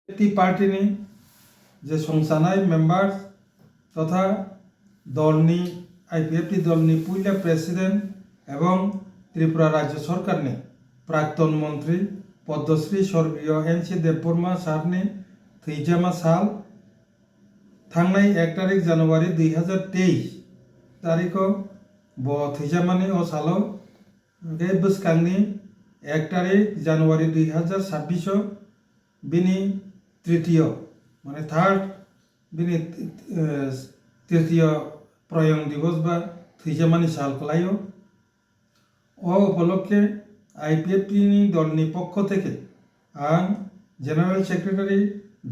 Party जे संसानाय members तथा दलनी IPFT दलनी पुलिया president एवं त्रिपुरा राज्य सरकार ने प्राक्तन मंत्री पद्मश्री स्वर्गीय एनसी देवबर्मा सारनि थैजामा साल थांनाय 1 तारिख जानुवारी 2023 तारिखो ब थैजामानि अ सालो गे बसकांनि 1 तारिख जानुवारी 2026 बिनि तृतीय माने थार्ड बिनि तृतीय प्रयाण दिवस बा थैजामानि साल खलायो उपलक्षे आईपीएफटी दलनि पक्ष थेके आं जेनारेल सेक्रेटारि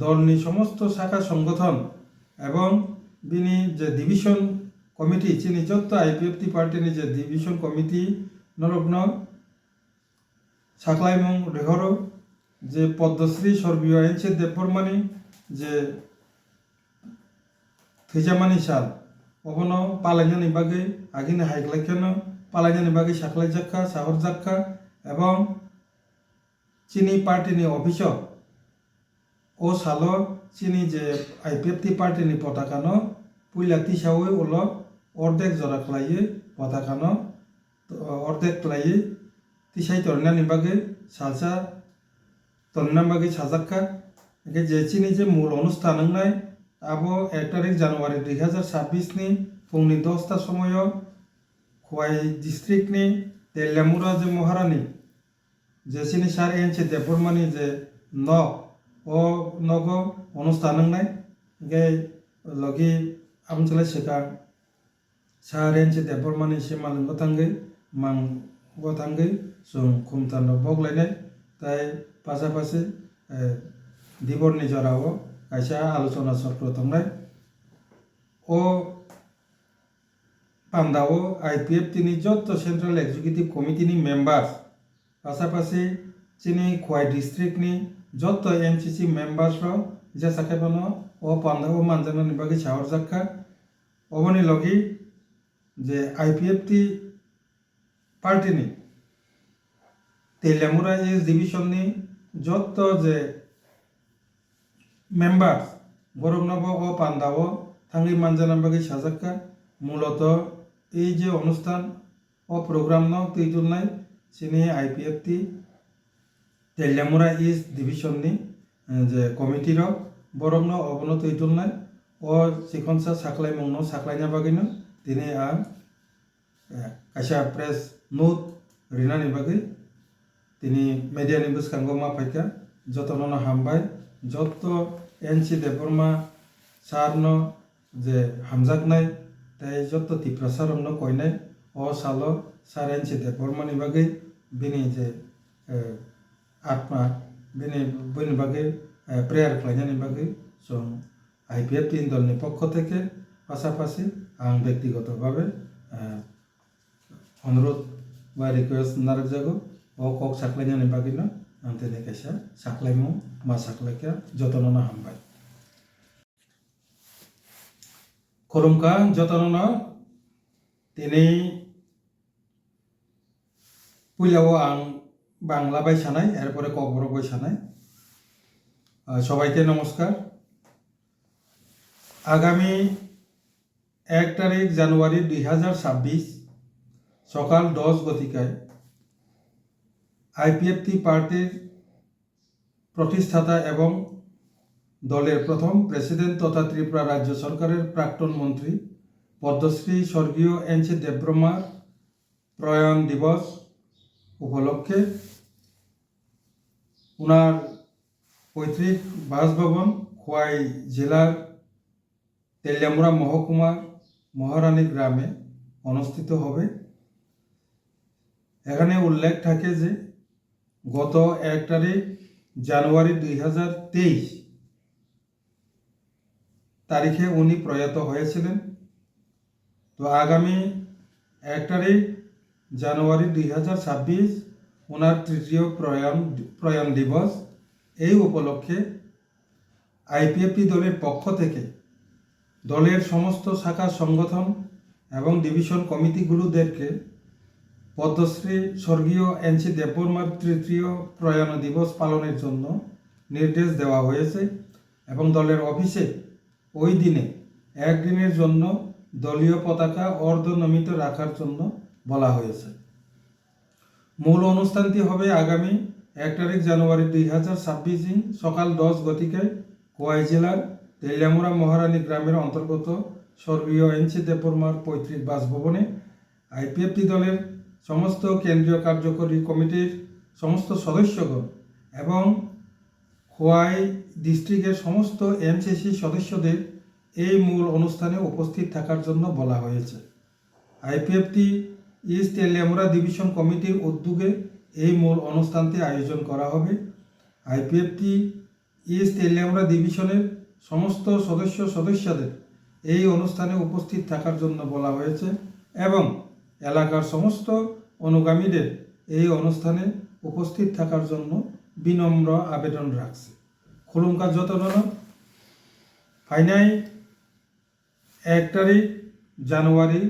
दलनि समस्त शाखा संगठन एवं बिनि जे डिविशन कमिटी चिनि जत्त आईपीएफटी पार्टी जे डिविशन कमिटी नरग्न साख्लायमुं रेहरो जे पद्मश्री स्वर्गीय एनसी देवबर्मानि जे थैजामानि साल अबनो पालायनायनि बागै आगिनो हाइग्लायखेनो पालायनायनि बागै साख्लायजाखा साहरजाखा एवं चिनी पार्टी अफिसो ओ सालो चिनी जे आईपीएफटी पार्टी पताकानो पुइला तिसावै उलो अर्धेक जरा खलायै पताकानो अर्धेक खलायै तिसाय तरनायनि बागै सालसा तरनायनि बागै साजाखा जे चिनी जे मूल अनुष्ठान नाय आबो 1 तारिख जानुवारी 2026 नि फुंनि 10 टा समय खवाई डिस्ट्रिक्ट नि तेलियामुरा जे महारानी जे चिनी सार एनसी देवबर्मानि जे न ओ नगो अनुष्ठान नाय गे लगी आमचले सेका सार एनसी देवबर्मानि सिमालंग थांगै मांग थांगै जों खुमतान बगलायनाय ताई पासापासि दिबरनि जराव कायसा आलोचना चक्र थांनाय ओ पांडाव आईपीएफटी नि जत्त सेंट्रल एक्जिक्यूटिव कमिटी नि मेम्बार्स पासापासि चिनी खवाई डिस्ट्रिक्ट नि जत्त एनसीसी मेम्बार्स रो जे साकेबनो ओ पांडाव मानजानानि बागै साहरजाखा अबनि लगी जे आईपीएफटी पार्टी नि तेलियामुरा इस डिविजन नि जत्त जे मेम्बार्स बरगनबो ओ पांडाव थांगै मानजानानि बागै साजाखा मूलत এই যে অনুষ্ঠান ও প্রোগ্রাম ন তৈতুলনাই চিনি আইপিএফটি তেলিয়ামুরা ইস্ট ডিভিশন নি যে কমিটির বরং অবন তৈতুলনাই ও চিকনসা সাকলাই মংন সাকলাইনা বাগैनो दिनै आं कायसा प्रेस नोट रिनानि बागै दिनै मिडियानि बसखांगो माफायखा जतननो हामबाय जत्त एनसी देवबर्मा सारनो जे हामजाकनाय ताई जत्त तिप्रासारनो कयनाय ओ सालो सार एनसी देवबर्मानि बागै बिनि जे आत्मा बिनि बयनि बागै प्रेयार खालायनायनि बागै जों आईपीएफटी दलनि पक्ष थेके पासापासि आं व्यक्तिगतभावे अनुरोध बा रिक्वेस्ट नारजागो ओ कक साख्लायनायनि बागैनो आं दिनै कायसा साख्लायमु मा साख्लायखा जतननो हामबाय खुरुमका जतननो दिनै पुइलाव आं बांला बायसानाय एरपरे ककबर बायसानाय सबाइके नमस्कार आगामी 1 तारिख जानुवारी 2026 सकाल 10 गतिकाय आईपीएफटी पार्टीर प्रतिष्ठाता एवं दलेर प्रथम प्रेसिडेंट तथा त्रिपुरा राज्य सरकारेर प्राक्तन मंत्री पद्मश्री स्वर्गीय एनसी देवबर्मार प्रयाण दिवस उपलक्षे उनार पैतृक बासभवन खवाई जिलार तेलियामुरा महकुमार महारानी ग्रामे अनुष्ठित होबे एखाने उल्लेख थाके जे गत 1 तारिख जानुवारी 2023 तारीखे उनी प्रयात हयेछिलेन तो आगामी 1 तारिख जानुवारी 2026 उनार तृतीय प्रयाण दिवस এই উপলক্ষে আইপিএফটি দলের পক্ষ থেকে দলের সমস্ত শাখা সংগঠন এবং ডিভিশন কমিটিগুলোদেরকে পদ্মশ্রী স্বর্গীয় এনসি দেববর্মার তৃতীয় প্রয়াণ দিবস পালনের জন্য নির্দেশ দেওয়া হয়েছে এবং দলের অফিসে ওই দিনে একদিনের জন্য দলীয় পতাকা অর্ধনমিত রাখার জন্য বলা হয়েছে। মূল অনুষ্ঠানটি হবে আগামী 1 তারিখ জানুয়ারি 2026 সকাল 10 গতিকায় খোয়াই জেলার তেলিয়ামুড়া মহারানী গ্রামের অন্তর্গত স্বর্গীয় এনসি দেববর্মার পৈতৃক বাসভবনে। আইপিএফটি দলের সমস্ত কেন্দ্রীয় কার্যকরী কমিটির সমস্ত সদস্যগণ এবং খোয়াই ডিস্ট্রিক্টের সমস্ত এমসিসি সদস্যদের এই মূল অনুষ্ঠানে উপস্থিত থাকার জন্য বলা হয়েছে। আইপিএফটি ইস্ট তেলিয়ামুড়া ডিভিশন কমিটির উদ্যোগে এই মূল অনুষ্ঠানটি আয়োজন করা হবে। আইপিএফটি ইস্ট তেলিয়ামুড়া ডিভিশনের সমস্ত সদস্যদের এই অনুষ্ঠানে উপস্থিত থাকার জন্য বলা হয়েছে এবং এলাকার সমস্ত অনুগামীদের এই অনুষ্ঠানে উপস্থিত থাকার জন্য বিনম্র আবেদন রাখছে। খুলুমকা যতন ফাইনাই 1 তারিখ জানুয়ারি